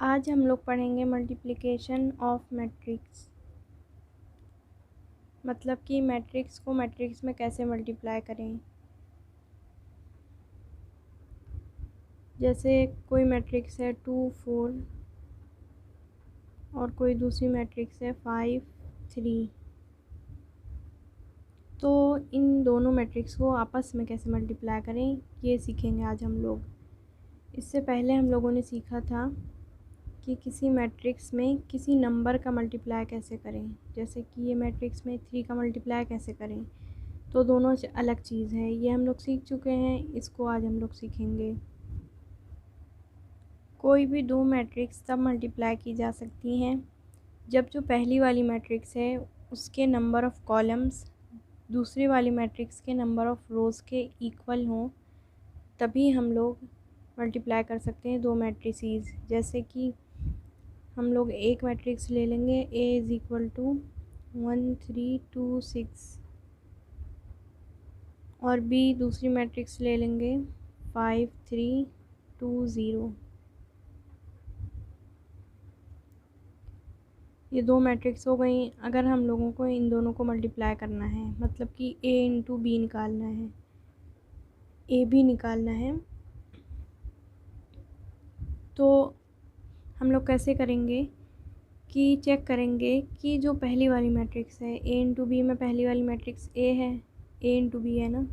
आज हम लोग पढ़ेंगे मल्टीप्लिकेशन ऑफ मैट्रिक्स, मतलब कि मैट्रिक्स को मैट्रिक्स में कैसे मल्टीप्लाई करें। जैसे कोई मैट्रिक्स है 2 4 और कोई दूसरी मैट्रिक्स है 5 3, तो इन दोनों मैट्रिक्स को आपस में कैसे मल्टीप्लाई करें ये सीखेंगे आज हम लोग। इससे पहले हम लोगों ने सीखा था कि किसी मैट्रिक्स में किसी नंबर का मल्टीप्लाई कैसे करें, जैसे कि ये मैट्रिक्स में 3 का मल्टीप्लाई कैसे करें, तो दोनों अलग चीज़ है। ये हम लोग सीख चुके हैं, इसको आज हम लोग सीखेंगे। कोई भी दो मैट्रिक्स तब मल्टीप्लाई की जा सकती हैं जब जो पहली वाली मैट्रिक्स है उसके नंबर ऑफ़ कॉलम्स दूसरी वाली मैट्रिक्स के नंबर ऑफ़ रोज़ के इक्वल हों, तभी हम लोग मल्टीप्लाई कर सकते हैं दो मैट्रिसेस। जैसे कि हम लोग एक मैट्रिक्स ले लेंगे A इज़ इक्वल टू 1 3 2 6 और B दूसरी मैट्रिक्स ले लेंगे 5 3 2 0। ये दो मैट्रिक्स हो गई। अगर हम लोगों को इन दोनों को मल्टीप्लाई करना है, मतलब कि A इंटू बी निकालना है, ए बी निकालना है, तो हम लोग कैसे करेंगे कि चेक करेंगे कि जो पहली वाली मैट्रिक्स है A इंटू बी में पहली वाली मैट्रिक्स A है, A इंटू बी है ना,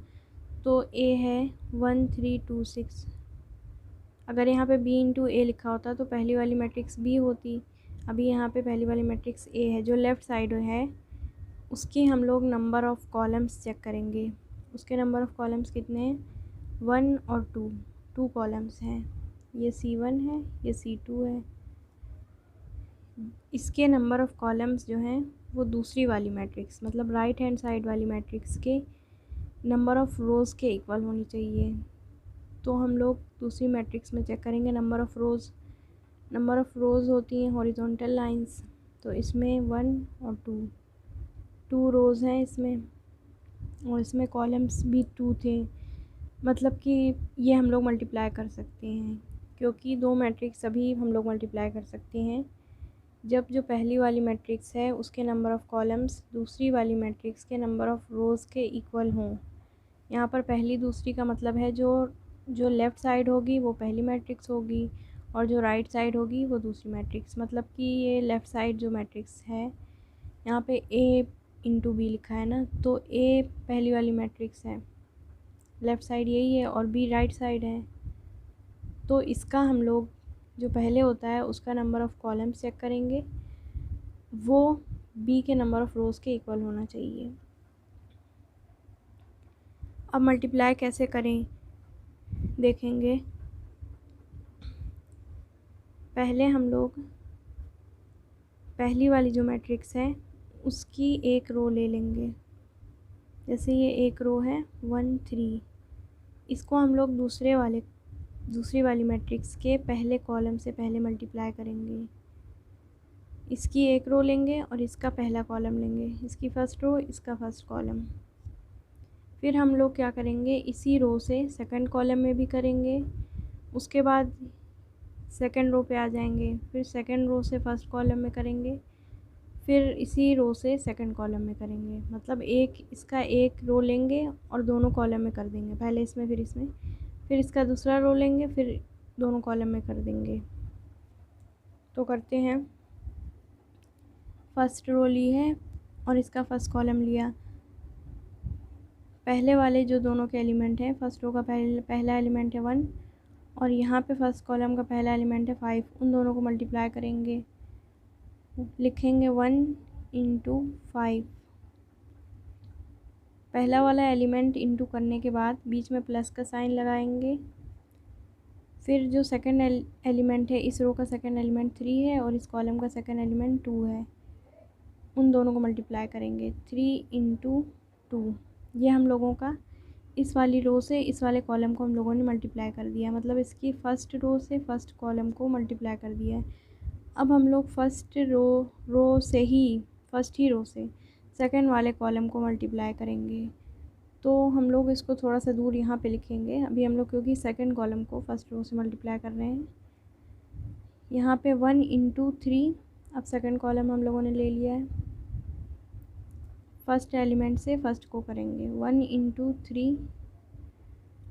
तो A है 1 3 2 6। अगर यहाँ पे B इंटू A लिखा होता तो पहली वाली मैट्रिक्स B होती। अभी यहाँ पे पहली वाली मैट्रिक्स A है, जो लेफ़्ट साइड है उसकी हम लोग नंबर ऑफ़ कॉलम्स चेक करेंगे। उसके नंबर ऑफ़ कॉलम्स कितने हैं, 1 और 2 कॉलम्स हैं। ये C1 है, ये C2 है। इसके नंबर ऑफ़ कॉलम्स जो हैं वो दूसरी वाली मैट्रिक्स, मतलब राइट हैंड साइड वाली मैट्रिक्स के नंबर ऑफ़ रोज़ के इक्वल होनी चाहिए। तो हम लोग दूसरी मैट्रिक्स में चेक करेंगे number of rows. Number of rows होती हैं हॉरिजॉन्टल लाइंस, तो इसमें 1 और 2 रोज़ हैं इसमें, और इसमें कॉलम्स भी 2 थे। मतलब कि ये हम लोग मल्टीप्लाई कर सकते हैं, क्योंकि दो मैट्रिक्स अभी हम लोग मल्टीप्लाई कर सकते हैं जब जो पहली वाली मैट्रिक्स है उसके नंबर ऑफ़ कॉलम्स दूसरी वाली मैट्रिक्स के नंबर ऑफ़ रोज़ के इक्वल हों। यहाँ पर पहली दूसरी का मतलब है जो लेफ़्ट साइड होगी वो पहली मैट्रिक्स होगी और जो राइट साइड होगी वो दूसरी मैट्रिक्स। मतलब कि ये लेफ़्ट साइड जो मैट्रिक्स है, यहाँ पे A इंटू बी लिखा है ना, तो A पहली वाली मैट्रिक्स है, लेफ़्ट साइड यही है, और B राइट साइड है। तो इसका हम लोग जो पहले होता है उसका नंबर ऑफ़ कॉलम्स चेक करेंगे, वो B के नंबर ऑफ़ रोज़ के इक्वल होना चाहिए। अब मल्टीप्लाई कैसे करें देखेंगे। पहले हम लोग पहली वाली जो मैट्रिक्स है उसकी एक रो ले लेंगे। जैसे ये एक रो है 1 3, इसको हम लोग दूसरी वाली मैट्रिक्स के पहले कॉलम से पहले मल्टीप्लाई करेंगे। इसकी एक रो लेंगे और इसका पहला कॉलम लेंगे, इसकी फ़र्स्ट रो, इसका फर्स्ट कॉलम। फिर हम लोग क्या करेंगे, इसी रो से सेकंड कॉलम में भी करेंगे, उसके बाद सेकंड रो पे आ जाएंगे, फिर सेकंड रो से फर्स्ट कॉलम में करेंगे, फिर इसी रो से सेकंड कॉलम में करेंगे। मतलब इसका एक रो लेंगे और दोनों कॉलम में कर देंगे, पहले इसमें फिर इसमें, फिर इसका दूसरा रो लेंगे, फिर दोनों कॉलम में कर देंगे। तो करते हैं, फर्स्ट रो ली है और इसका फर्स्ट कॉलम लिया। पहले वाले जो दोनों के एलिमेंट हैं, फर्स्ट रो का पहला एलिमेंट है 1 और यहाँ पे फर्स्ट कॉलम का पहला एलिमेंट है 5, उन दोनों को मल्टीप्लाई करेंगे। लिखेंगे 1 इंटू 5, पहला वाला एलिमेंट इंटू करने के बाद बीच में प्लस का साइन लगाएंगे। फिर जो सेकंड एलिमेंट है, इस रो का सेकंड एलिमेंट 3 है और इस कॉलम का सेकंड एलिमेंट 2 है, उन दोनों को मल्टीप्लाई करेंगे। 3 इंटू 2, ये हम लोगों का इस वाली रो से इस वाले कॉलम को हम लोगों ने मल्टीप्लाई कर दिया, मतलब इसकी फ़र्स्ट रो से फर्स्ट कॉलम को मल्टीप्लाई कर दिया है। अब हम लोग फर्स्ट ही रो से सेकंड वाले कॉलम को मल्टीप्लाई करेंगे। तो हम लोग इसको थोड़ा सा दूर यहाँ पे लिखेंगे। अभी हम लोग क्योंकि सेकंड कॉलम को फर्स्ट रो से मल्टीप्लाई कर रहे हैं, यहाँ पे 1 इंटू 3। अब सेकंड कॉलम हम लोगों ने ले लिया है, फर्स्ट एलिमेंट से फर्स्ट को करेंगे। 1 इंटू 3,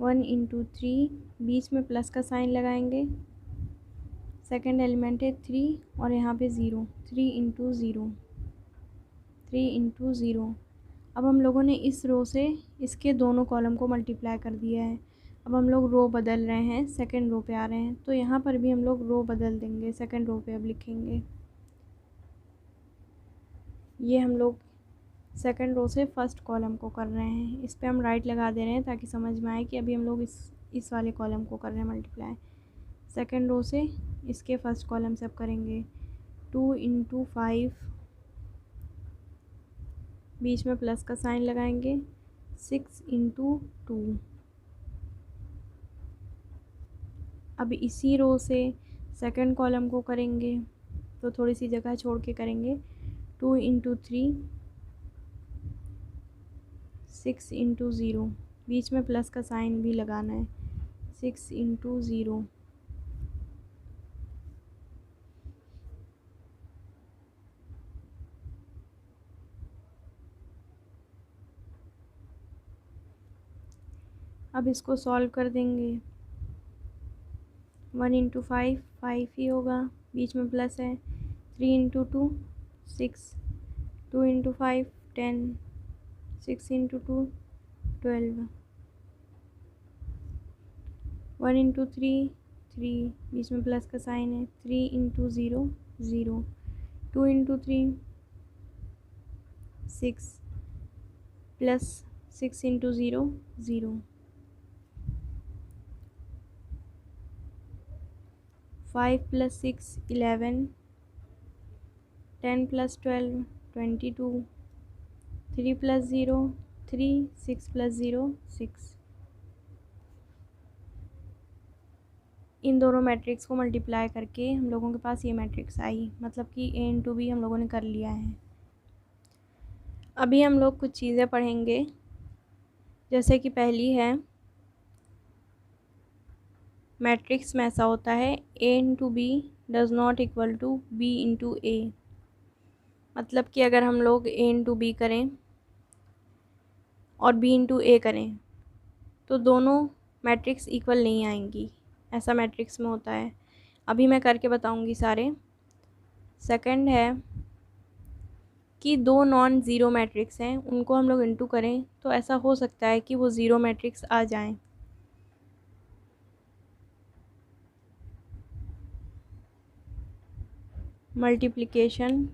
1 इंटू 3, बीच में प्लस का साइन लगाएंगे। सेकंड एलिमेंट है 3 और यहाँ पे 0, 3 इंटू 0, 3 इंटू 0। अब हम लोगों ने इस रो से इसके दोनों कॉलम को मल्टीप्लाई कर दिया है। अब हम लोग रो बदल रहे हैं, सेकंड रो पे आ रहे हैं, तो यहाँ पर भी हम लोग रो बदल देंगे, सेकंड रो पे अब लिखेंगे। ये हम लोग सेकंड रो से फर्स्ट कॉलम को कर रहे हैं, इस पे हम राइट लगा दे रहे हैं ताकि समझ में आए कि अभी हम लोग इस वाले कॉलम को कर रहे हैं मल्टीप्लाई। सेकंड रो से इसके फर्स्ट कॉलम से अब करेंगे। 2 इंटू 5, बीच में प्लस का साइन लगाएंगे। 6 इंटू 2। अब इसी रो से सेकंड कॉलम को करेंगे, तो थोड़ी सी जगह छोड़ के करेंगे। 2 इंटू 3, 6 इंटू 0, बीच में प्लस का साइन भी लगाना है। 6 इंटू 0। अब इसको सॉल्व कर देंगे। 1 इंटू 5, 5 ही होगा, बीच में प्लस है। 3 इंटू 2, 6, 2 इंटू 5, 10, 6 इंटू 2, 12। 1 इंटू 3, 3, बीच में प्लस का साइन है। 3 into 0, 0, 2 into 3, 6, plus 6 into 0, 0, 5 plus 6, 11, 10 plus 12, 22, 3 plus 0, 3, 6 plus 0, 6। इन दोनों मैट्रिक्स को मल्टीप्लाई करके हम लोगों के पास ये मैट्रिक्स आई, मतलब कि A इंटू B हम लोगों ने कर लिया है। अभी हम लोग कुछ चीज़ें पढ़ेंगे, जैसे कि पहली है मैट्रिक्स में ऐसा होता है A into B does not equal to B into A। मतलब कि अगर हम लोग A इंटू B करें और B इंटू A करें तो दोनों मैट्रिक्स इक्वल नहीं आएंगी, ऐसा मैट्रिक्स में होता है। अभी मैं करके बताऊंगी सारे। सेकंड है कि दो नॉन ज़ीरो मैट्रिक्स हैं, उनको हम लोग इंटू करें तो ऐसा हो सकता है कि वो ज़ीरो मैट्रिक्स आ जाएं। Multiplication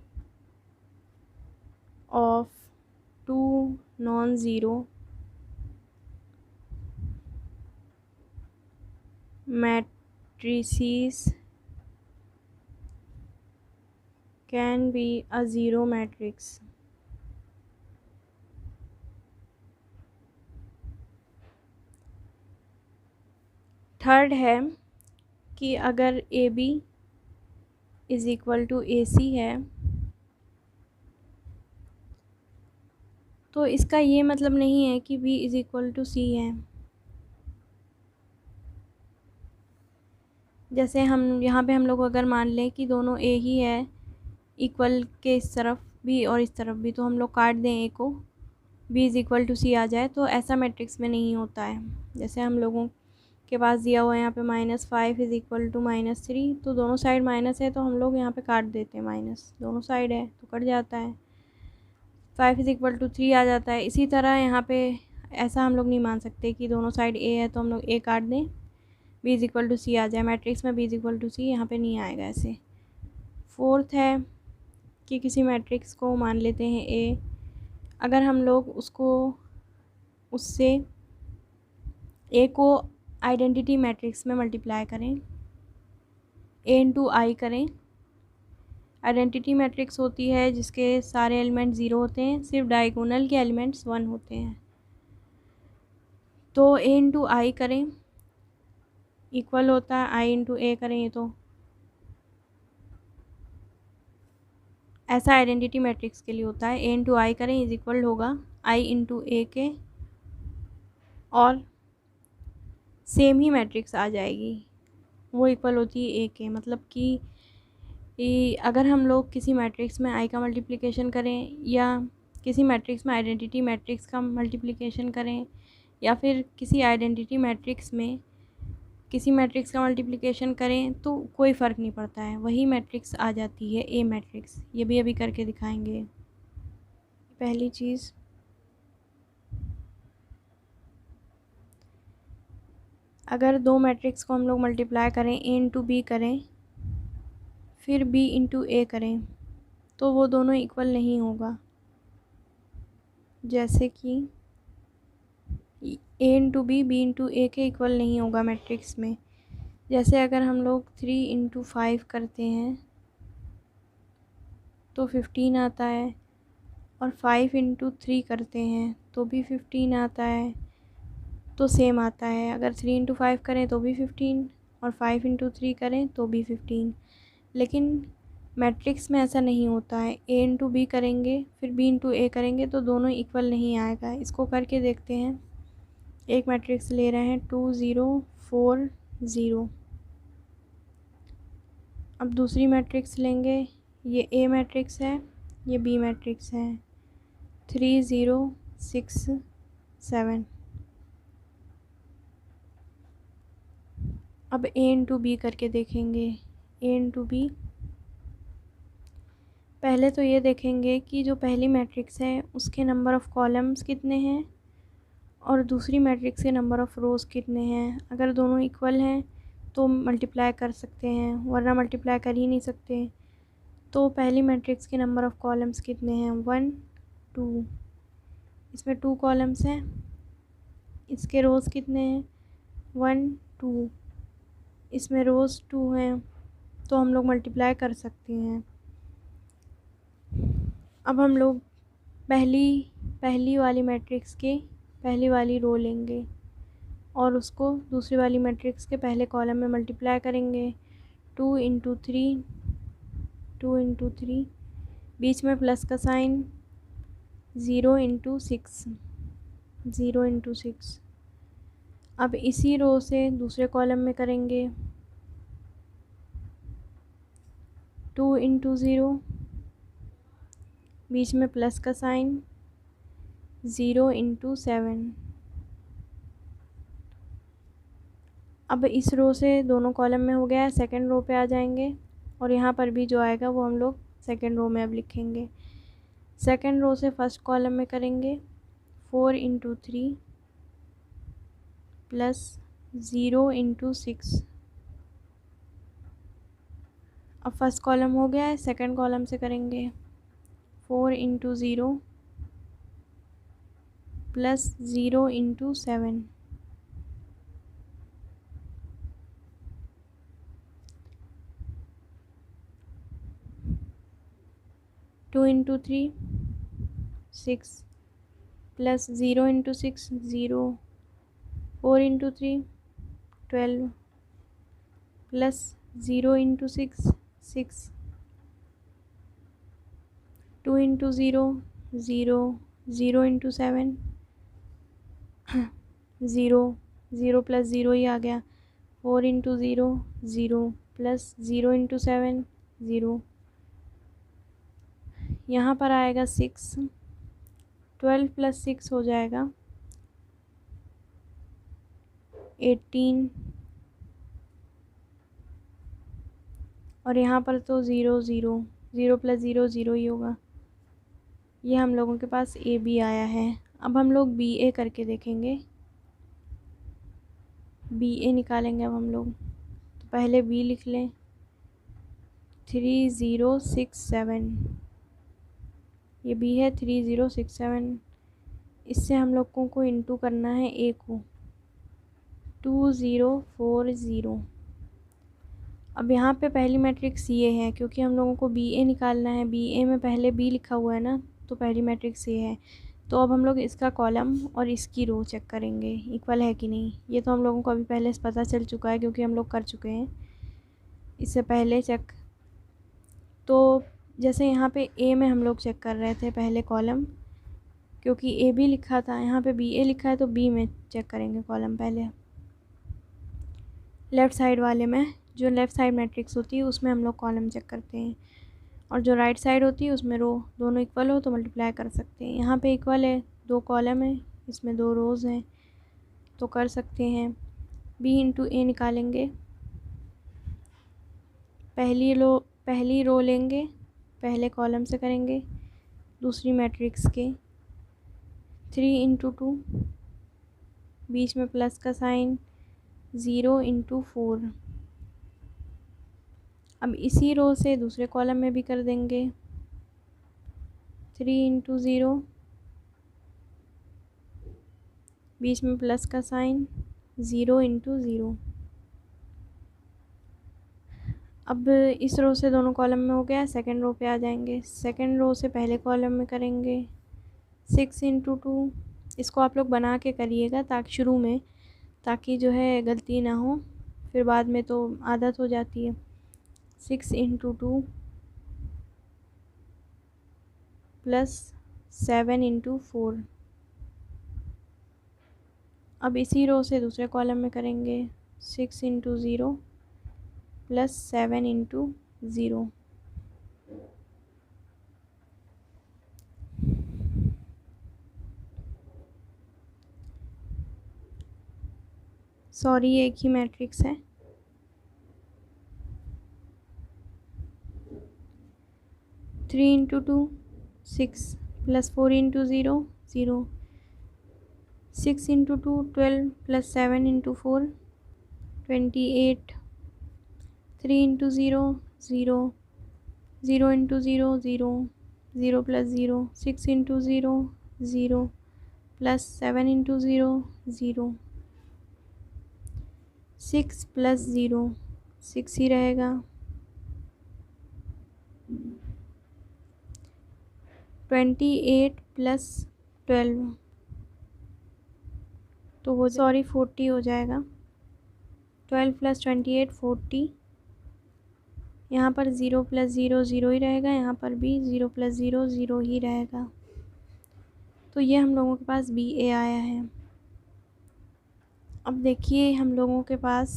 of two non zero matrices can be a zero matrix। Third है कि अगर AB is equal to AC है तो इसका ये मतलब नहीं है कि B is equal to C है। जैसे हम यहाँ पे हम लोग अगर मान लें कि दोनों A ही है, इक्वल के इस तरफ भी और इस तरफ भी, तो हम लोग काट दें A को, B is equal to C आ जाए, तो ऐसा मैट्रिक्स में नहीं होता है। जैसे हम लोगों के पास दिया हुआ है यहाँ पे -5 इज़ इक्वल टू -3, तो दोनों साइड माइनस है तो हम लोग यहाँ पे काट देते हैं, माइनस दोनों साइड है तो कट जाता है। 5 इज़ इक्वल टू 3 आ जाता है। इसी तरह यहाँ पे ऐसा हम लोग नहीं मान सकते कि दोनों साइड A है तो हम लोग A काट दें, B is equal to C आ जाए। मैट्रिक्स में B is equal to C यहाँ पे नहीं आएगा ऐसे। फोर्थ है कि किसी मैट्रिक्स को मान लेते हैं A, अगर हम लोग उससे A को आइडेंटिटी मैट्रिक्स में मल्टीप्लाई करें, A इंटू आई करें। आइडेंटिटी मैट्रिक्स होती है जिसके सारे एलिमेंट ज़ीरो होते हैं, सिर्फ डायगोनल के एलिमेंट्स 1 होते हैं। तो A इंटू आई करें इक्वल होता है I इंटू A करें, तो ऐसा आइडेंटिटी मैट्रिक्स के लिए होता है। A इंटू आई करें इज इक्वल होगा I इंटू A के, और सेम ही मैट्रिक्स आ जाएगी, वो इक्वल होती है A के। मतलब कि अगर हम लोग किसी मैट्रिक्स में आई का मल्टीप्लिकेशन करें या किसी मैट्रिक्स में आइडेंटिटी मैट्रिक्स का मल्टीप्लिकेशन करें या फिर किसी आइडेंटिटी मैट्रिक्स में किसी मैट्रिक्स का मल्टीप्लिकेशन करें तो कोई फ़र्क नहीं पड़ता है, वही मैट्रिक्स आ जाती है ए मैट्रिक्स। ये भी अभी करके दिखाएंगे। पहली चीज़, अगर दो मैट्रिक्स को हम लोग मल्टीप्लाई करें, ए इंटू बी करें फिर बी इंटू ए करें, तो वो दोनों इक्वल नहीं होगा। जैसे कि ए इंटू बी इंटू ए के इक्वल नहीं होगा मैट्रिक्स में। जैसे अगर हम लोग 3 इंटू 5 करते हैं तो 15 आता है, और 5 इंटू 3 करते हैं तो भी 15 आता है, तो सेम आता है। अगर 3 इंटू 5 करें तो भी 15 और 5 इंटू 3 करें तो भी 15। लेकिन मैट्रिक्स में ऐसा नहीं होता है। ए इंटू बी करेंगे फिर बी इंटू ए करेंगे तो दोनों इक्वल नहीं आएगा। इसको करके देखते हैं। एक मैट्रिक्स ले रहे हैं 2 0 4 0। अब दूसरी मैट्रिक्स लेंगे, ये ए मैट्रिक्स है, ये बी मैट्रिक्स है, 3 0 6 7। अब ए इंटू बी करके देखेंगे। ए इंटू बी, पहले तो ये देखेंगे कि जो पहली मैट्रिक्स है उसके नंबर ऑफ़ कॉलम्स कितने हैं और दूसरी मैट्रिक्स के नंबर ऑफ़ रोज़ कितने हैं। अगर दोनों इक्वल हैं तो मल्टीप्लाई कर सकते हैं, वरना मल्टीप्लाई कर ही नहीं सकते। तो पहली मैट्रिक्स के नंबर ऑफ़ कॉलम्स कितने हैं, 1 2। इसमें 2 कॉलम्स हैं। इसके रोज़ कितने हैं, 1 2। इसमें रोज़ 2 हैं, तो हम लोग मल्टीप्लाई कर सकते हैं। अब हम लोग पहली वाली मैट्रिक्स के पहली वाली रो लेंगे और उसको दूसरी वाली मैट्रिक्स के पहले कॉलम में मल्टीप्लाई करेंगे। 2 इंटू 3, 2 इंटू 3, बीच में प्लस का साइन, 0 इंटू 6, 0 इंटू 6। अब इसी रो से दूसरे कॉलम में करेंगे 2 इंटू 0, बीच में प्लस का साइन, 0 इंटू 7। अब इस रो से दोनों कॉलम में हो गया है, सेकंड रो पे आ जाएंगे और यहाँ पर भी जो आएगा वो हम लोग सेकंड रो में अब लिखेंगे। सेकंड रो से फर्स्ट कॉलम में करेंगे 4 इंटू 3 प्लस 0 इंटू 6। अब फर्स्ट कॉलम हो गया है, सेकंड कॉलम से करेंगे 4 into 0 plus 0 into 7। Two into 3 6 plus 0 into 6 0। 4 into 3 12 plus 0 into 6 6। 2 into 0 0, 0 into 7 0, 0 plus 0 ही आ गया। 4 इंटू 0 0 प्लस 0 इंटू 7 0। यहाँ पर आएगा 6, 12 प्लस 6 हो जाएगा 18, और यहाँ पर तो 0 0, 0 प्लस 0 0 ही होगा। ये हम लोगों के पास ए बी आया है। अब हम लोग बी ए करके देखेंगे। बी ए निकालेंगे अब हम लोग, तो पहले बी लिख लें 3067। ये बी है 3067। इससे हम लोगों को इंटू करना है ए को, 2040। अब यहाँ पे पहली मैट्रिक्स ये है, क्योंकि हम लोगों को बी ए निकालना है। बी ए में पहले बी लिखा हुआ है ना, तो पहली मैट्रिक्स ये है। तो अब हम लोग इसका कॉलम और इसकी रो चेक करेंगे इक्वल है कि नहीं। ये तो हम लोगों को अभी पहले से पता चल चुका है, क्योंकि हम लोग कर चुके हैं इससे पहले चेक। तो जैसे यहाँ पे ए में हम लोग चेक कर रहे थे पहले कॉलम, क्योंकि ए बी लिखा था, यहाँ पे बी ए लिखा है तो बी में चेक करेंगे कॉलम पहले। लेफ़्ट साइड वाले में जो लेफ़्ट साइड मैट्रिक्स होती है उसमें हम लोग कॉलम चेक करते हैं, और जो राइट साइड होती है उसमें रो। दोनों इक्वल हो तो मल्टीप्लाई कर सकते हैं। यहाँ पे इक्वल है, 2 कॉलम है, इसमें 2 रोज़ हैं, तो कर सकते हैं। बी इंटू ए निकालेंगे, पहली रो लेंगे, पहले कॉलम से करेंगे, दूसरी मैट्रिक्स के 3 इंटू 2, बीच में प्लस का साइन, 0 इंटू 4। अब इसी रो से दूसरे कॉलम में भी कर देंगे, 3 इंटू 0, बीच में प्लस का साइन, 0 इंटू 0। अब इस रो से दोनों कॉलम में हो गया, सेकेंड रो पे आ जाएंगे। सेकेंड रो से पहले कॉलम में करेंगे 6 इंटू 2। इसको आप लोग बना के करिएगा ताकि शुरू में, ताकि जो है गलती ना हो, फिर बाद में तो आदत हो जाती है। 6 इंटू 2 प्लस 7 इंटू 4। अब इसी रो से दूसरे कॉलम में करेंगे 6 इंटू 0 प्लस 7 इंटू 0। सॉरी, ये एक ही मैट्रिक्स है। 3 into 2 6 plus 4 into 0 0। 6 into 2 12 plus 7 into 4 28। 3 into 0 0, 0 into 0 0, 0 plus 0। 6 into 0 0 plus 7 into 0 0। 6 plus 0 6 ही रहेगा। 28 प्लस 12 तो वो 40 हो जाएगा। 12 प्लस 28 40। यहाँ पर 0 प्लस 0 0 ही रहेगा, यहाँ पर भी 0 प्लस 0 0 ही रहेगा। तो ये हम लोगों के पास बी ए आया है। अब देखिए हम लोगों के पास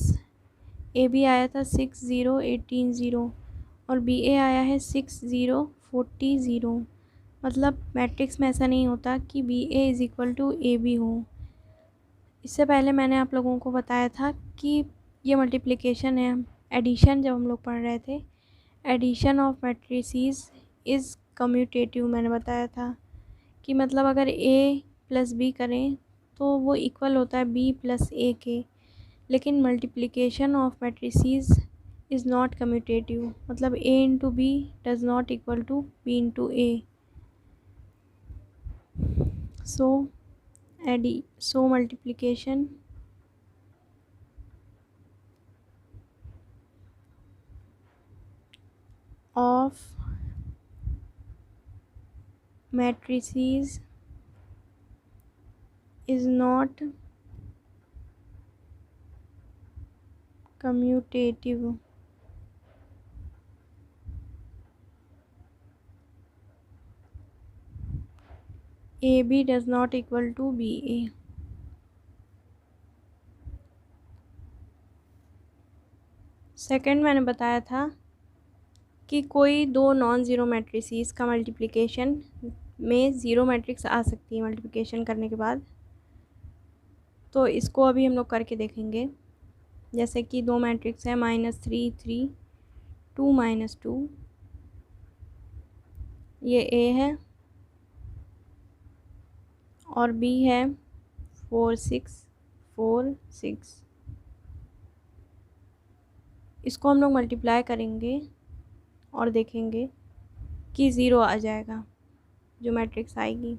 ए बी आया था 6 0 18 0 और बी ए आया है 6 0 40 0। मतलब मैट्रिक्स में ऐसा नहीं होता कि B A is equal to A B हो। इससे पहले मैंने आप लोगों को बताया था कि ये मल्टीप्लिकेशन है, एडिशन जब हम लोग पढ़ रहे थे, addition of matrices is commutative. मैंने बताया था कि मतलब अगर ए प्लस बी करें तो वो इक्वल होता है बी प्लस ए के, लेकिन multiplication of matrices is not commutative. मतलब A into B does not equal to B into A. So multiplication of matrices is not commutative. AB does not equal to BA. Second मैंने बताया था कि कोई दो non zero matrices का multiplication में zero matrix आ सकती है मल्टीप्लिकेशन करने के बाद। तो इसको अभी हम लोग करके देखेंगे। जैसे कि दो मैट्रिक्स है -3 3 2 -2, ये ए है और बी है 4 6 4 6। इसको हम लोग मल्टीप्लाई करेंगे और देखेंगे कि ज़ीरो आ जाएगा जो मैट्रिक्स आएगी।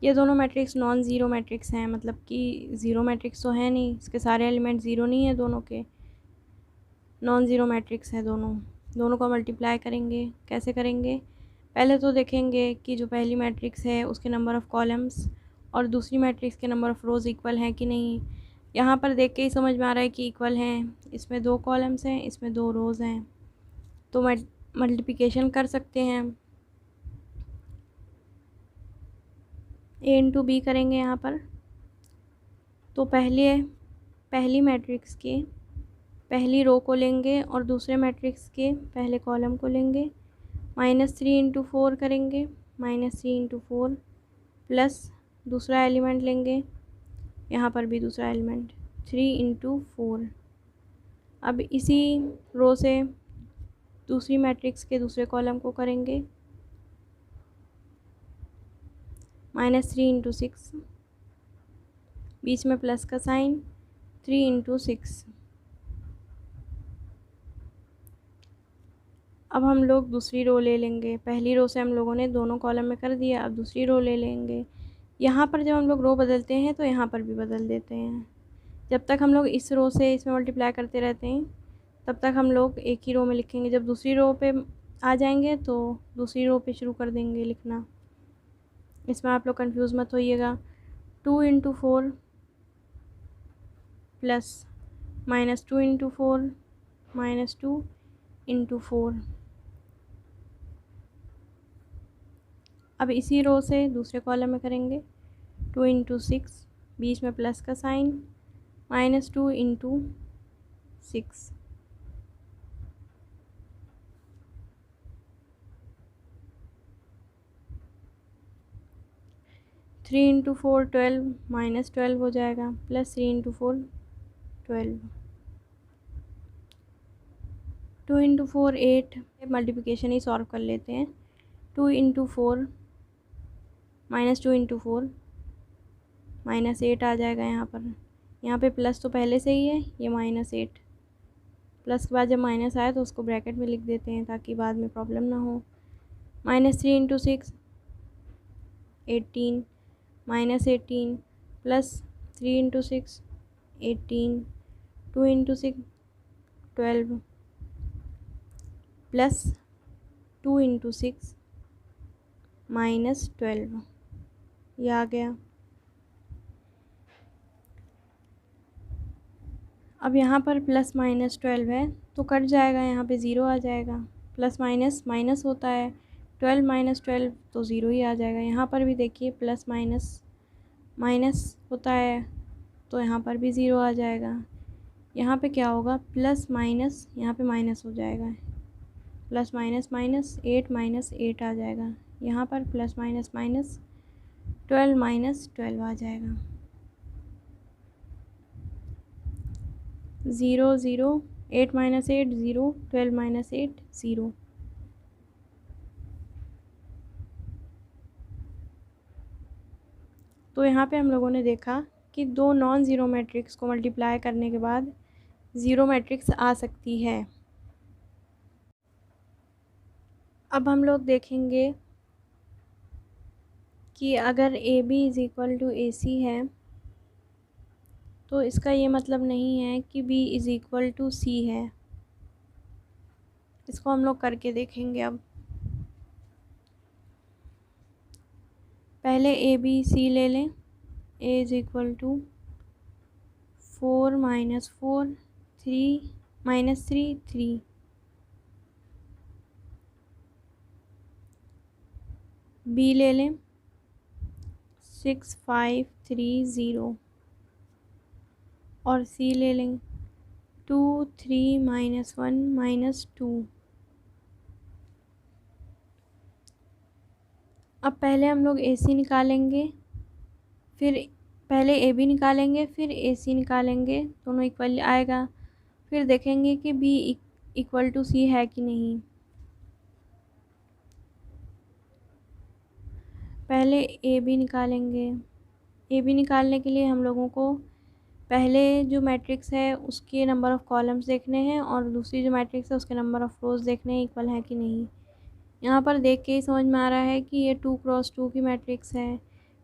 ये दोनों मैट्रिक्स नॉन ज़ीरो मैट्रिक्स हैं, मतलब कि ज़ीरो मैट्रिक्स तो है नहीं, इसके सारे एलिमेंट ज़ीरो नहीं है, दोनों के नॉन ज़ीरो मैट्रिक्स हैं दोनों को मल्टीप्लाई करेंगे। कैसे करेंगे? पहले तो देखेंगे कि जो पहली मैट्रिक्स है उसके नंबर ऑफ़ कॉलम्स और दूसरी मैट्रिक्स के नंबर ऑफ़ रोज़ इक्वल हैं कि नहीं। यहाँ पर देख के ही समझ में आ रहा है कि इक्वल हैं। इसमें 2 कॉलम्स हैं, इसमें 2 रोज़ हैं, तो मल्टीप्लिकेशन कर सकते हैं। ए इंटू बी करेंगे यहाँ पर। तो पहली मैट्रिक्स के पहली रो को लेंगे और दूसरे मैट्रिक्स के पहले कॉलम को लेंगे, -3 × 4 करेंगे, -3 × 4 प्लस दूसरा एलिमेंट लेंगे, यहाँ पर भी दूसरा एलिमेंट 3 × 4। अब इसी रो से दूसरी मैट्रिक्स के दूसरे कॉलम को करेंगे, -3 × 6, बीच में प्लस का साइन, 3 × 6। अब हम लोग दूसरी रो ले लेंगे, पहली रो से हम लोगों ने दोनों कॉलम में कर दिया, अब दूसरी रो ले लेंगे। यहाँ पर जब हम लोग रो बदलते हैं तो यहाँ पर भी बदल देते हैं। जब तक हम लोग इस रो से इसमें मल्टीप्लाई करते रहते हैं तब तक हम लोग एक ही रो में लिखेंगे। जब दूसरी रो पे आ जाएंगे तो दूसरी रो पे शुरू कर देंगे लिखना। इसमें आप लोग कंफ्यूज मत होइएगा। 2 × 4 प्लस -2 × 4 -2 × 4। अब इसी रो से दूसरे कॉलम में करेंगे, 2 × 6, बीच में प्लस का साइन, -2 × 6। -3 × 4 12, -12 हो जाएगा, प्लस 3 × 4 12। 2 × 4 8, मल्टीप्लिकेशन ही सॉल्व कर लेते हैं। 2 × 4 -2 × 4 -8 आ जाएगा यहाँ पर। यहाँ पे प्लस तो पहले से ही है, ये -8। प्लस के बाद जब माइनस आए तो उसको ब्रैकेट में लिख देते हैं ताकि बाद में प्रॉब्लम ना हो। -3 × 6 18, -18 प्लस 3 × 6 18, 2 × 6 12 प्लस 2 × 6 -12, ये आ गया। अब यहाँ पर +-12 है तो कट जाएगा, यहाँ पे 0 आ जाएगा। प्लस माइनस माइनस होता है, 12 - 12 तो 0 ही आ जाएगा। यहाँ पर भी देखिए प्लस माइनस माइनस होता है तो यहाँ पर भी 0 आ जाएगा। यहाँ पे क्या होगा, प्लस माइनस यहाँ पे माइनस हो जाएगा, प्लस माइनस माइनस 8 - 8 आ जाएगा। यहाँ पर प्लस माइनस माइनस 12 - 12 आ जाएगा। 0 0, 8 - 8 0, 12 - 8 0। तो यहाँ पे हम लोगों ने देखा कि दो नॉन ज़ीरो मैट्रिक्स को मल्टीप्लाई करने के बाद ज़ीरो मैट्रिक्स आ सकती है। अब हम लोग देखेंगे कि अगर AB = AC है तो इसका ये मतलब नहीं है कि B = C है। इसको हम लोग करके देखेंगे। अब पहले ABC ले लें, A = 4 - 4 3 -3 3। B ले लें 6 5 3 0 और C ले लें 2 3 -1 -2। अब पहले हम लोग AC निकालेंगे, फिर पहले AB निकालेंगे, फिर AC निकालेंगे, दोनों इक्वल आएगा। फिर देखेंगे कि B = C है कि नहीं। पहले AB निकालेंगे। AB निकालने के लिए हम लोगों को पहले जो मैट्रिक्स है उसके नंबर ऑफ़ कॉलम्स देखने हैं और दूसरी जो मैट्रिक्स है उसके नंबर ऑफ़ रोज़ देखने हैं इक्वल है कि नहीं। यहाँ पर देख के ही समझ में आ रहा है कि ये 2 × 2 की मैट्रिक्स है,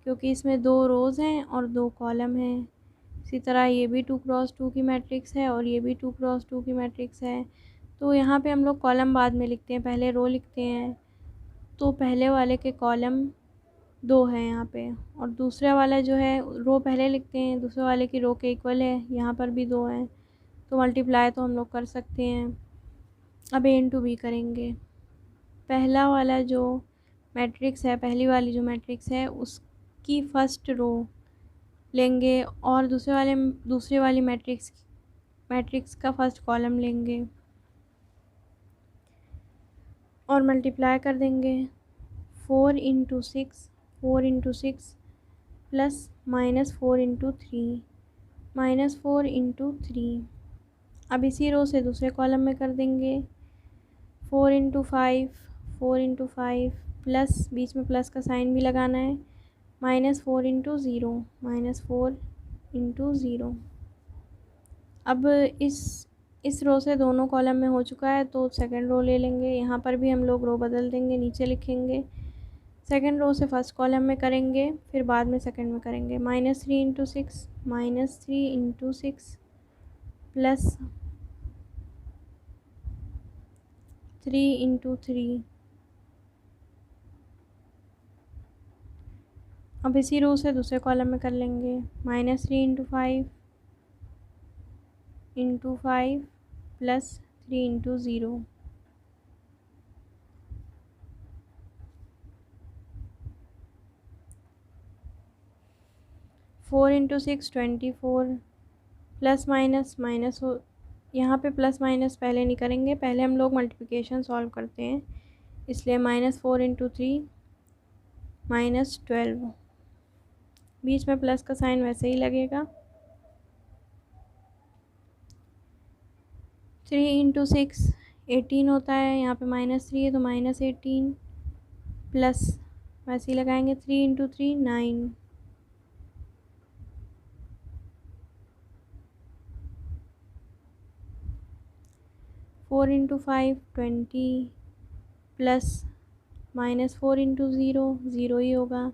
क्योंकि इसमें 2 रोज़ हैं और 2 कॉलम हैं। इसी तरह ये भी 2 × 2 की मैट्रिक्स है और ये भी 2 × 2 की मैट्रिक्स है। तो यहाँ पे हम लोग कॉलम बाद में लिखते हैं, पहले रो लिखते हैं। तो पहले वाले के कॉलम 2 है यहाँ पे, और दूसरा वाला जो है रो पहले लिखते हैं, दूसरे वाले की रो के इक्वल है, यहाँ पर भी 2 हैं। तो मल्टीप्लाई तो हम लोग कर सकते हैं। अब A × B करेंगे। पहला वाला जो मैट्रिक्स है, पहली वाली जो मैट्रिक्स है उसकी फर्स्ट रो लेंगे और दूसरे वाली मैट्रिक्स मैट्रिक्स का फर्स्ट कॉलम लेंगे और मल्टीप्लाई कर देंगे 4 इंटू 6 प्लस -4 इंटू 3 अब इसी रो से दूसरे कॉलम में कर देंगे 4 इंटू 5 प्लस बीच में प्लस का साइन भी लगाना है -4 इंटू ज़ीरो। अब इस रो से दोनों कॉलम में हो चुका है तो सेकंड रो ले लेंगे। यहाँ पर भी हम लोग रो बदल देंगे, नीचे लिखेंगे सेकंड रो से फर्स्ट कॉलम में करेंगे, फिर बाद में सेकंड में करेंगे -3 इंटू 6 प्लस 3 इंटू 3। अब इसी रो से दूसरे कॉलम में कर लेंगे -3 into 5 plus 3 into 0। 4 into 6 24 plus minus हो, यहाँ पे प्लस माइनस पहले नहीं करेंगे, पहले हम लोग मल्टीप्लिकेशन सॉल्व करते हैं, इसलिए -4 इंटू 3 -12। बीच में प्लस का साइन वैसे ही लगेगा। 3 इंटू 6 18 होता है, यहाँ पे -3 है तो -18 प्लस वैसे ही लगाएंगे 3 इंटू 3 9। 4 इंटू 5 20 प्लस -4 इंटू 0 ही होगा।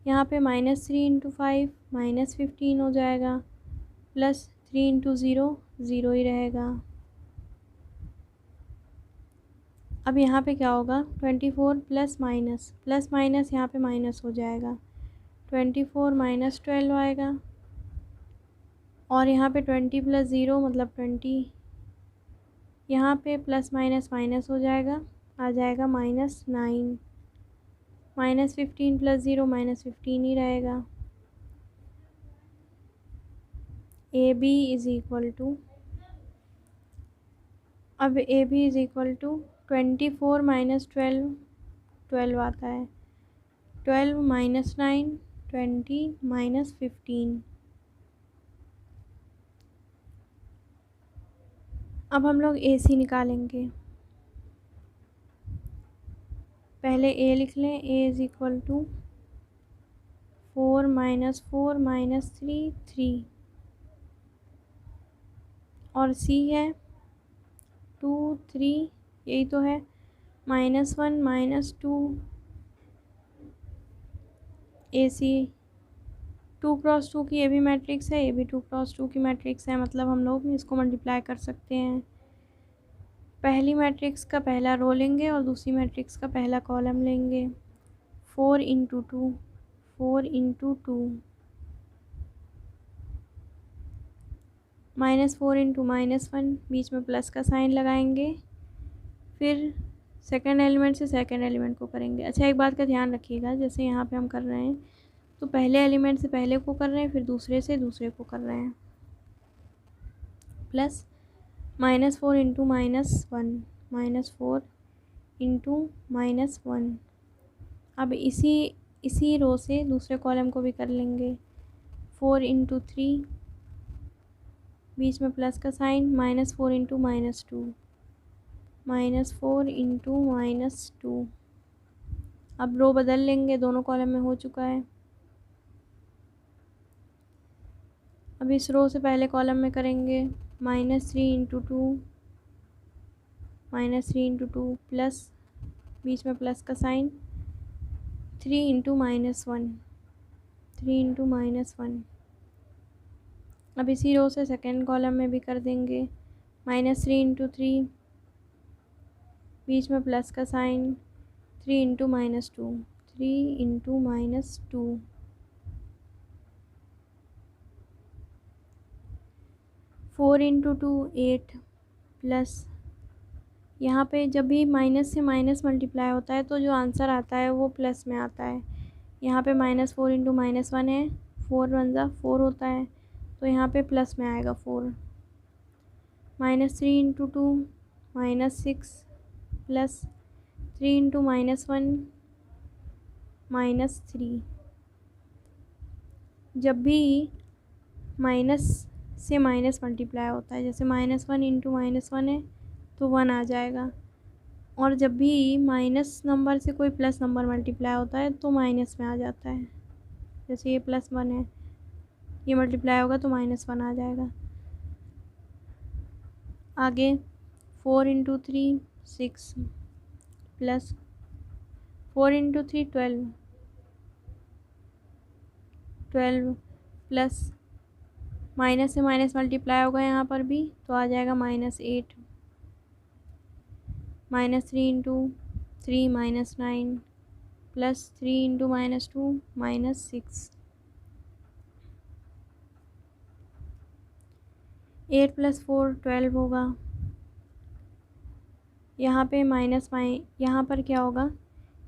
यहाँ पे -3 इंटू 5 -15 हो जाएगा प्लस 3 इंटू 0 ही रहेगा। अब यहाँ पे क्या होगा 24 प्लस माइनस यहाँ पे माइनस हो जाएगा 24 -12 आएगा और यहाँ पे 20 प्लस 0 मतलब 20, यहाँ पे प्लस माइनस हो जाएगा, आ जाएगा -9। -15 प्लस 0 -15 ही रहेगा। A B is equal to, अब A B is equal to 24 -12 12 आता है, 12 -9 20 -15। अब हम लोग ए सी निकालेंगे। पहले ए लिख लें, ए इज़ इक्वल टू 4 -3 3 और सी है 2 3, यही तो है -1 -2। ए सी 2 क्रॉस 2 की ये भी मैट्रिक्स है, ये भी 2 क्रॉस 2 की मैट्रिक्स है, मतलब हम लोग इसको मल्टीप्लाई कर सकते हैं। पहली मैट्रिक्स का पहला रो लेंगे और दूसरी मैट्रिक्स का पहला कॉलम लेंगे। 4 इंटू 2 -4 इंटू -1, बीच में प्लस का साइन लगाएंगे, फिर सेकंड एलिमेंट से सेकंड एलिमेंट को करेंगे। अच्छा, एक बात का ध्यान रखिएगा, जैसे यहाँ पे हम कर रहे हैं तो पहले एलिमेंट से पहले को कर रहे हैं, फिर दूसरे से दूसरे को कर रहे हैं। Plus -4 into -4 into -1। अब इसी रो से दूसरे कॉलम को भी कर लेंगे 4 इंटू 3, बीच में प्लस का साइन -4 इंटू -4 इंटू -2। अब रो बदल लेंगे, दोनों कॉलम में हो चुका है। अब इस रो से पहले कॉलम में करेंगे -3 इंटू 2 प्लस बीच में प्लस का साइन 3 इंटू -1। अब इसी रो से सेकंड कॉलम में भी कर देंगे -3 इंटू 3, बीच में प्लस का साइन 3 इंटू -2। 4 इंटू 2 8 प्लस, यहाँ पे जब भी माइनस से माइनस मल्टीप्लाई होता है तो जो आंसर आता है वो प्लस में आता है। यहाँ पे -4 इंटू -1 है, 4 1 ज़ा 4 होता है, तो यहाँ पे प्लस में आएगा 4। -3 इंटू 2 -6 प्लस 3 इंटू -1 -3। जब भी माइनस से माइनस मल्टीप्लाई होता है, जैसे -1 इंटू -1 है तो 1 आ जाएगा, और जब भी माइनस नंबर से कोई प्लस नंबर मल्टीप्लाई होता है तो माइनस में आ जाता है। जैसे ये +1 है, ये मल्टीप्लाई होगा तो -1 आ जाएगा। आगे 4 into 3 6 plus 4 into 3 12 plus minus से माइनस मल्टीप्लाई होगा यहाँ पर भी तो आ जाएगा -8। -3 इंटू 3 -9 प्लस 3 इंटू -2 -6। 8 + 4 12 होगा। यहाँ पे यहाँ पर क्या होगा,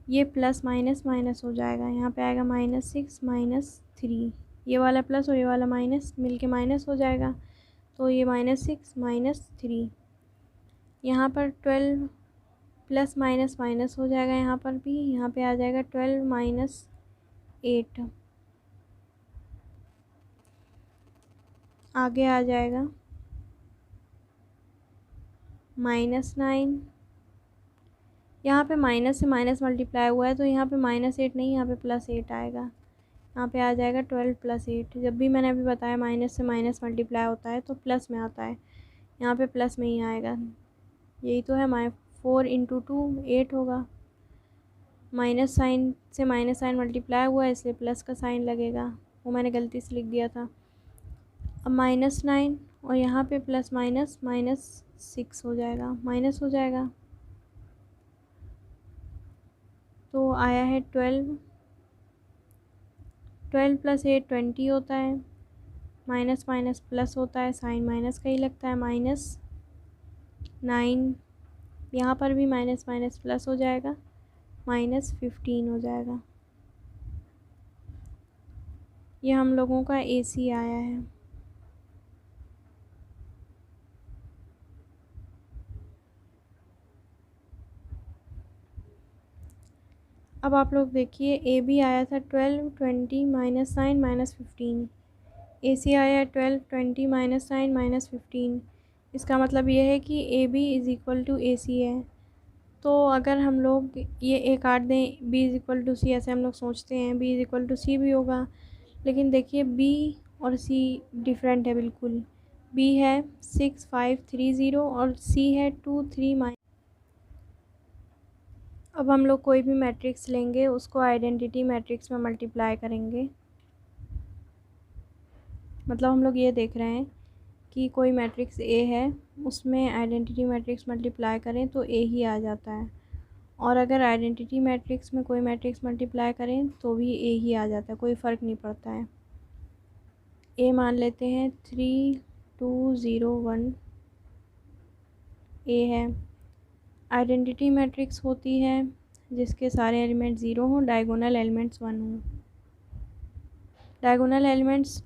ये प्लस माइनस माइनस हो जाएगा, यहाँ पे आएगा -6 -3। ये वाला प्लस और ये वाला माइनस मिलके माइनस हो जाएगा, तो ये -6 -3। यहाँ पर 12 प्लस माइनस माइनस हो जाएगा, यहाँ पर भी, यहाँ पे आ जाएगा 12 -8। आगे आ जाएगा -9। यहाँ पे माइनस से माइनस मल्टीप्लाई हुआ है तो यहाँ पे -8 नहीं, यहाँ पे +8 आएगा। यहाँ पे आ जाएगा 12 + 8। जब भी मैंने अभी बताया माइनस से माइनस मल्टीप्लाई होता है तो प्लस में आता है, यहाँ पे प्लस में ही आएगा। यही तो है, 4 इंटू 2 8 होगा। माइनस साइन से माइनस साइन मल्टीप्लाई हुआ है इसलिए प्लस का साइन लगेगा, वो मैंने गलती से लिख दिया था। अब -9 और यहाँ पे प्लस माइनस -6 हो जाएगा, माइनस हो जाएगा, तो आया है 12 + 8 20 होता है। माइनस माइनस प्लस होता है, साइन माइनस का ही लगता है, -9। यहाँ पर भी माइनस माइनस प्लस हो जाएगा, -15 हो जाएगा। ये हम लोगों का AC आया है। अब आप लोग देखिए, AB आया था 12 20 -9 -15। AC आया 12 20 -9 -15। इसका मतलब ये है कि AB = AC है। तो अगर हम लोग ये A काट दें, B = C, ऐसे हम लोग सोचते हैं B = C भी होगा, लेकिन देखिए B और C डिफरेंट है बिल्कुल। B है 6 5 3 0 और C है 2 3 अब हम लोग कोई भी मैट्रिक्स लेंगे, उसको आइडेंटिटी मैट्रिक्स में मल्टीप्लाई करेंगे। मतलब हम लोग ये देख रहे हैं कि कोई मैट्रिक्स A है, उसमें आइडेंटिटी मैट्रिक्स मल्टीप्लाई करें तो A ही आ जाता है, और अगर आइडेंटिटी मैट्रिक्स में कोई मैट्रिक्स मल्टीप्लाई करें तो भी A ही आ जाता है, कोई फ़र्क नहीं पड़ता है। A मान लेते हैं 3 2 0 1 A है। आइडेंटिटी मैट्रिक्स होती है जिसके सारे एलिमेंट 0 हों, डायगोनल एलिमेंट्स 1 हों। डायगोनल एलिमेंट्स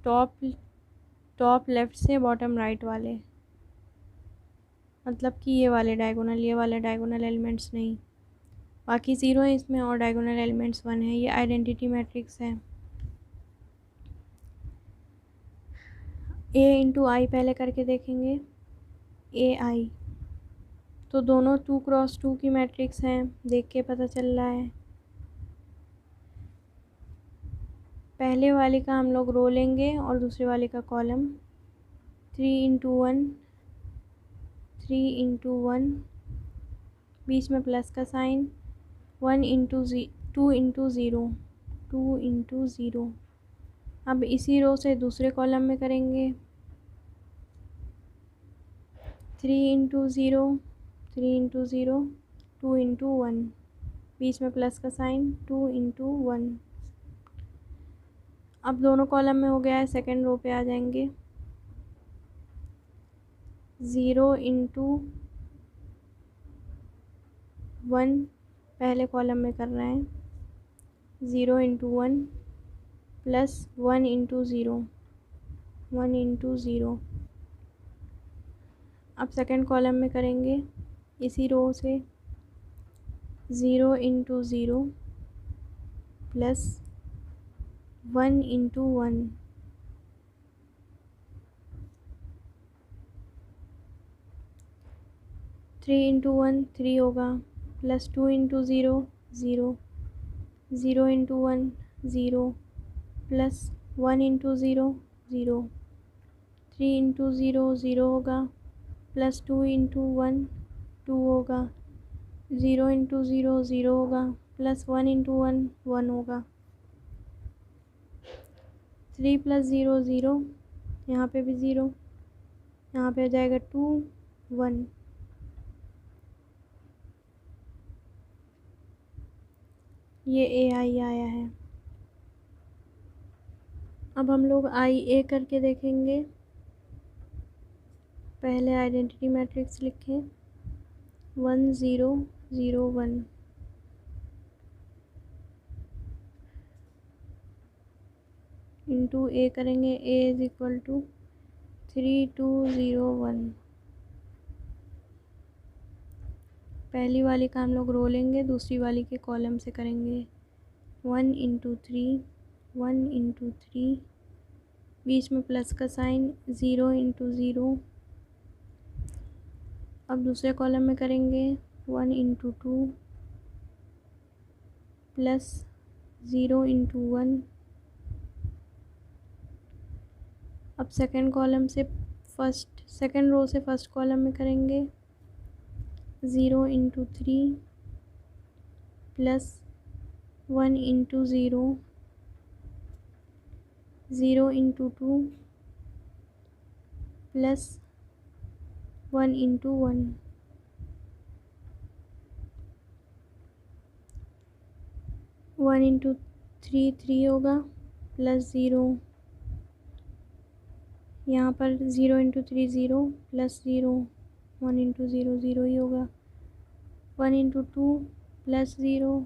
टॉप लेफ़्ट से बॉटम राइट वाले, मतलब कि ये वाले डायगोनल एलिमेंट्स नहीं, बाकी 0 है इसमें और डायगोनल एलिमेंट्स 1 है। ये आइडेंटिटी मैट्रिक्स है। A इंटू आई पहले करके देखेंगे, AI, तो दोनों 2 × 2 की मैट्रिक्स हैं, देख के पता चल रहा है। पहले वाले का हम लोग रो लेंगे और दूसरे वाले का कॉलम। 3 × 1 3 × 1, बीच में प्लस का साइन, 1 × 2 × 0 2 × 0। अब इसी रो से दूसरे कॉलम में करेंगे, 3 × 0 3 × 0 2 × 1, बीच में प्लस का साइन, 2 × 1। अब दोनों कॉलम में हो गया है, सेकंड रो पे आ जाएंगे। 0 × 1 पहले कॉलम में कर रहे हैं, 0 × 1 प्लस 1 × 0 1 × 0। अब सेकंड कॉलम में करेंगे इसी रो से 0 इंटू 0 प्लस 1 इंटू 1, 3 इंटू 1 3 होगा, plus 2 into 0 0, 0 into 1 0, plus 1 into 0 0, 3 into 0 0 होगा, प्लस 2 इंटू 1 2 होगा, 0 इंटू 0 0 होगा, प्लस 1 इंटू 1 1 होगा, 3 प्लस 0 0, यहाँ पे भी 0, यहाँ पे आ जाएगा 2 1। ये ए आई आया है। अब हम लोग आई ए करके देखेंगे। पहले आइडेंटिटी मैट्रिक्स लिखें 1 0 0 1, इंटू ए करेंगे, ए इज इक्वल टू 3 2 0 1। पहली वाली का हम लोग रो लेंगे, दूसरी वाली के कॉलम से करेंगे 1 इंटू 3 1 इंटू 3, बीच में प्लस का साइन, 0 इंटू 0। अब दूसरे कॉलम में करेंगे 1 इंटू 2 प्लस 0 इंटू 1। अब सेकंड कॉलम से सेकंड रो से फर्स्ट कॉलम में करेंगे 0 into 3 plus 1 into 0, 0 into 2 plus 1 into 1। One into 3 3 होगा, प्लस 0, यहाँ पर 0 इंटू 3 0 प्लस 0, 1 इंटू 0 0 ही होगा, 1 इंटू 2 प्लस 0,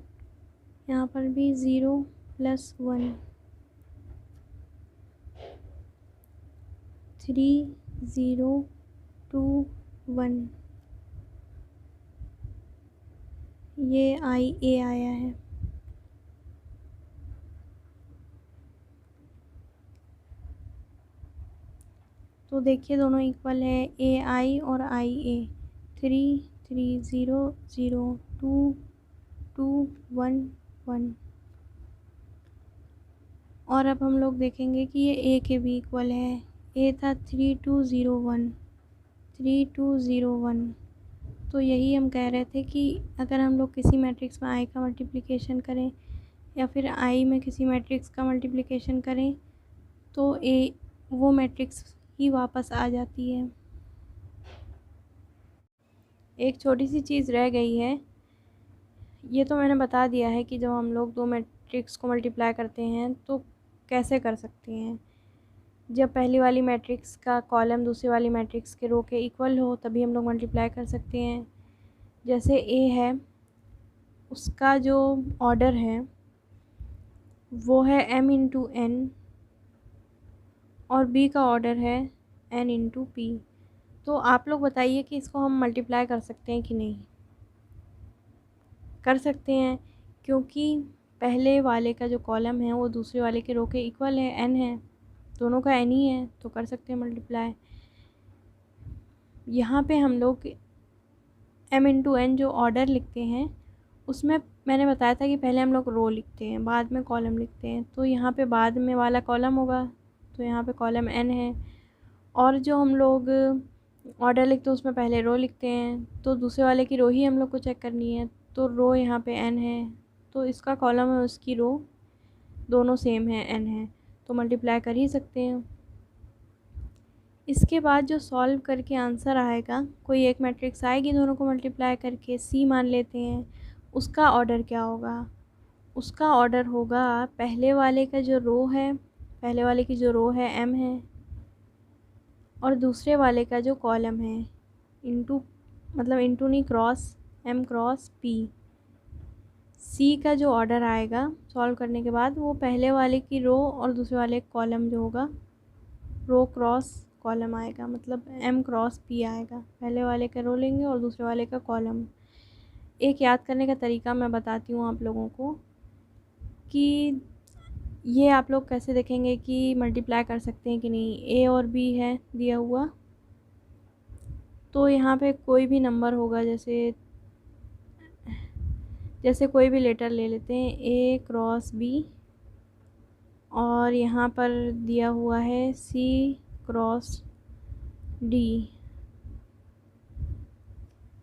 यहाँ पर भी 0 प्लस 1, 3 0 2 1। ये आई ए आया है। तो देखिए दोनों इक्वल है, ए आई और आई ए, 3 3 0 0 2 2 1 1। और अब हम लोग देखेंगे कि ये ए के भी इक्वल है। ए था 3 2 0 1 3 2 0 1। तो यही हम कह रहे थे कि अगर हम लोग किसी मैट्रिक्स में आई का मल्टीप्लिकेशन करें या फिर आई में किसी मैट्रिक्स का मल्टीप्लिकेशन करें तो ए वो मैट्रिक्स ही वापस आ जाती है। एक छोटी सी चीज़ रह गई है, ये तो मैंने बता दिया है कि जब हम लोग दो मैट्रिक्स को मल्टीप्लाई करते हैं तो कैसे कर सकते हैं। जब पहली वाली मैट्रिक्स का कॉलम दूसरी वाली मैट्रिक्स के रो के इक्वल हो तभी हम लोग मल्टीप्लाई कर सकते हैं। जैसे ए है, उसका जो ऑर्डर है वो है m इंटू n और b का ऑर्डर है n इंटू p। तो आप लोग बताइए कि इसको हम मल्टीप्लाई कर सकते हैं कि नहीं। कर सकते हैं, क्योंकि पहले वाले का जो कॉलम है वो दूसरे वाले के रो के इक्वल है, n है, दोनों का n ही है, तो कर सकते हैं मल्टीप्लाई। यहाँ पे हम लोग m इंटू n जो ऑर्डर लिखते हैं उसमें मैंने बताया था कि पहले हम लोग रो लिखते हैं बाद में कॉलम लिखते हैं। तो यहाँ पे बाद में वाला कॉलम होगा, तो यहाँ पे कॉलम n है, और जो हम लोग ऑर्डर लिखते हैं उसमें पहले रो लिखते हैं, तो दूसरे वाले की रो ही हम लोग को चेक करनी है। तो रो यहाँ पे n है, तो इसका कॉलम है उसकी रो दोनों सेम है, n है, तो मल्टीप्लाई कर ही सकते हैं। इसके बाद जो सॉल्व करके आंसर आएगा, कोई एक मैट्रिक्स आएगी दोनों को मल्टीप्लाई करके, सी मान लेते हैं, उसका ऑर्डर क्या होगा। उसका ऑर्डर होगा पहले वाले का जो रो है, पहले वाले की जो रो है m है, और दूसरे वाले का जो कॉलम है इंटू, मतलब इंटू नहीं, क्रॉस m क्रॉस p। सी का जो ऑर्डर आएगा सॉल्व करने के बाद वो पहले वाले की रो और दूसरे वाले कॉलम जो होगा रो क्रॉस कॉलम आएगा, मतलब m क्रॉस p आएगा। पहले वाले का रो लेंगे और दूसरे वाले का कॉलम। एक याद करने का तरीका मैं बताती हूँ आप लोगों को कि ये आप लोग कैसे देखेंगे कि मल्टीप्लाई कर सकते हैं कि नहीं। a और b है दिया हुआ, तो यहाँ पे कोई भी नंबर होगा, जैसे कोई भी लेटर ले लेते हैं, a क्रॉस b, और यहाँ पर दिया हुआ है c क्रॉस d।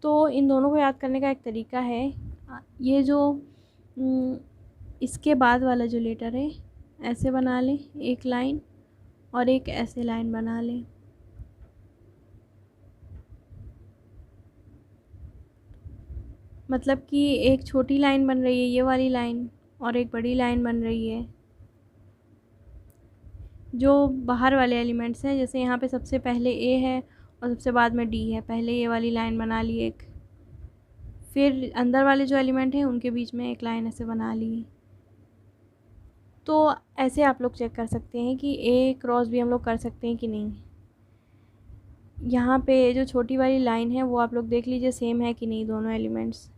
तो इन दोनों को याद करने का एक तरीका है, ये जो इसके बाद वाला जो लेटर है ऐसे बना लें एक लाइन, और एक ऐसे लाइन बना लें। मतलब कि एक छोटी लाइन बन रही है ये वाली लाइन, और एक बड़ी लाइन बन रही है। जो बाहर वाले एलिमेंट्स हैं, जैसे यहाँ पे सबसे पहले a है और सबसे बाद में d है, पहले ये वाली लाइन बना ली एक, फिर अंदर वाले जो एलिमेंट हैं उनके बीच में एक लाइन ऐसे बना ली। तो ऐसे आप लोग चेक कर सकते हैं कि a क्रॉस भी हम लोग कर सकते हैं कि नहीं। यहाँ पे जो छोटी वाली लाइन है वो आप लोग देख लीजिए सेम है कि नहीं दोनों एलिमेंट्स।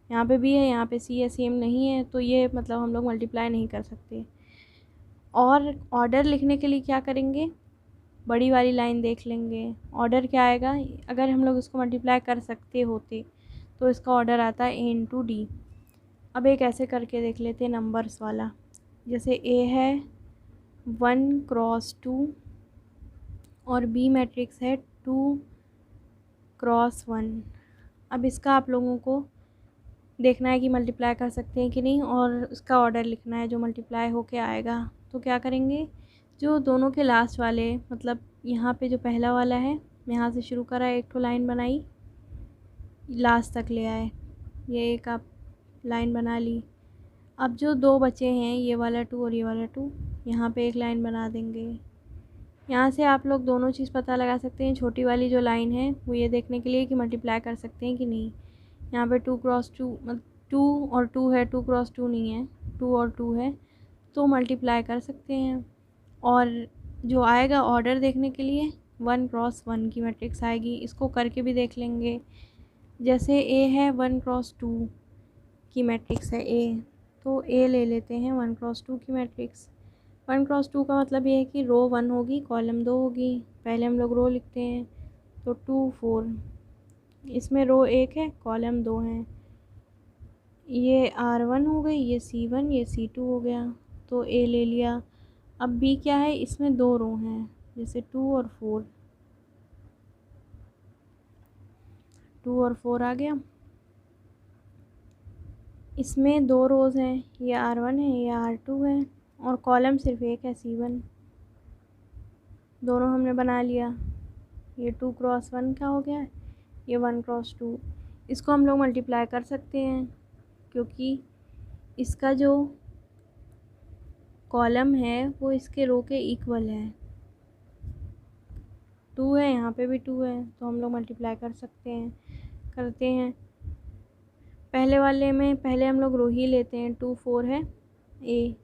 यहाँ पे भी है, यहाँ पे c है, सेम नहीं है, तो ये मतलब हम लोग मल्टीप्लाई नहीं कर सकते। और ऑर्डर लिखने के लिए क्या करेंगे, बड़ी वाली लाइन देख लेंगे। ऑर्डर क्या आएगा, अगर हम लोग इसको मल्टीप्लाई कर सकते होते तो इसका ऑर्डर आता है a इंटू डी। अब एक ऐसे करके देख लेते हैं नंबर्स वाला, जैसे a है 1 क्रॉस 2 और b मैट्रिक्स है 2 क्रॉस 1। अब इसका आप लोगों को देखना है कि मल्टीप्लाई कर सकते हैं कि नहीं, और उसका ऑर्डर लिखना है जो मल्टीप्लाई होके आएगा। तो क्या करेंगे, जो दोनों के लास्ट वाले, मतलब यहाँ पे जो पहला वाला है, यहाँ से शुरू करा, एक तो लाइन बनाई, लास्ट तक ले आए, ये एक आप लाइन बना ली। अब जो दो बचे हैं, ये वाला 2 और ये वाला 2, यहाँ पे एक लाइन बना देंगे। यहाँ से आप लोग दोनों चीज़ पता लगा सकते हैं। छोटी वाली जो लाइन है वो ये देखने के लिए कि मल्टीप्लाई कर सकते हैं कि नहीं। यहाँ पे 2 क्रॉस 2, मतलब 2 और 2 है, 2 क्रॉस 2 नहीं है, 2 और 2 है, तो मल्टीप्लाई कर सकते हैं। और जो आएगा ऑर्डर देखने के लिए 1 क्रॉस 1 की मैट्रिक्स आएगी। इसको करके भी देख लेंगे, जैसे a है 1 क्रॉस 2 की मैट्रिक्स है a, तो a ले लेते हैं 1 क्रॉस 2 की मैट्रिक्स। 1 क्रॉस 2 का मतलब ये है कि रो 1 होगी, कॉलम 2 होगी। पहले हम लोग रो लिखते हैं, तो 2 4, इसमें रो 1 है, कॉलम 2 है। ये R1 हो गई, ये C1, ये C2 हो गया, तो A ले लिया। अब B क्या है, इसमें 2 रो हैं, जैसे 2 और 4, 2 और 4 आ गया। इसमें 2 रोज़ हैं, ये R1 है, ये R2 है, और कॉलम सिर्फ एक है, C1। दोनों हमने बना लिया। ये 2 क्रॉस 1 का हो गया, ये 1 क्रॉस 2। इसको हम लोग मल्टीप्लाई कर सकते हैं, क्योंकि इसका जो कॉलम है वो इसके रो के इक्वल है। 2 है, यहाँ पे भी 2 है, तो हम लोग मल्टीप्लाई कर सकते हैं, करते हैं। पहले वाले में पहले हम लोग रो ही लेते हैं। 2 4 है A,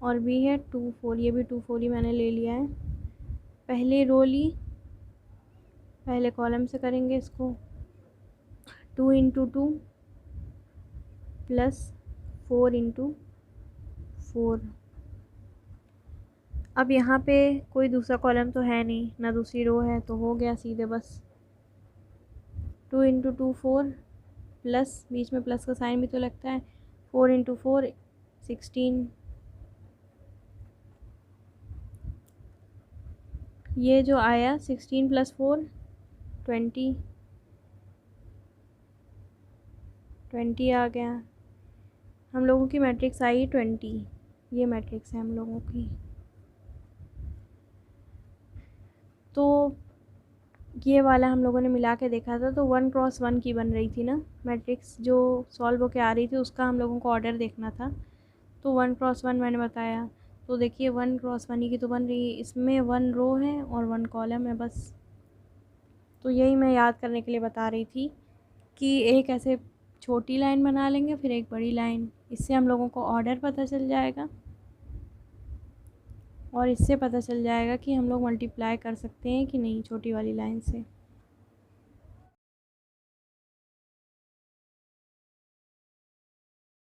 और B है 2 4, ये भी 2 4 ही मैंने ले लिया है। पहले रो ली, पहले कॉलम से करेंगे इसको। 2 इंटू 2 प्लस 4 इंटू 4। अब यहाँ पे कोई दूसरा कॉलम तो है नहीं, ना दूसरी रो है, तो हो गया सीधे बस 2 इंटू 2 4, प्लस बीच में प्लस का साइन भी तो लगता है, 4 इंटू 4 16। ये जो आया 16 प्लस 4 20 आ गया। हम लोगों की मैट्रिक्स आई 20, ये मैट्रिक्स है हम लोगों की। तो ये वाला हम लोगों ने मिला के देखा था, तो 1 क्रॉस 1 की बन रही थी ना मैट्रिक्स, जो सॉल्व होके आ रही थी, उसका हम लोगों को ऑर्डर देखना था। तो 1 क्रॉस 1 मैंने बताया, तो देखिए 1 क्रॉस 1 ही की तो बन रही है। इसमें 1 रो है और 1 कॉलम है बस। तो यही मैं याद करने के लिए बता रही थी कि एक ऐसे छोटी लाइन बना लेंगे, फिर एक बड़ी लाइन, इससे हम लोगों को ऑर्डर पता चल जाएगा। और इससे पता चल जाएगा कि हम लोग मल्टीप्लाई कर सकते हैं कि नहीं छोटी वाली लाइन से।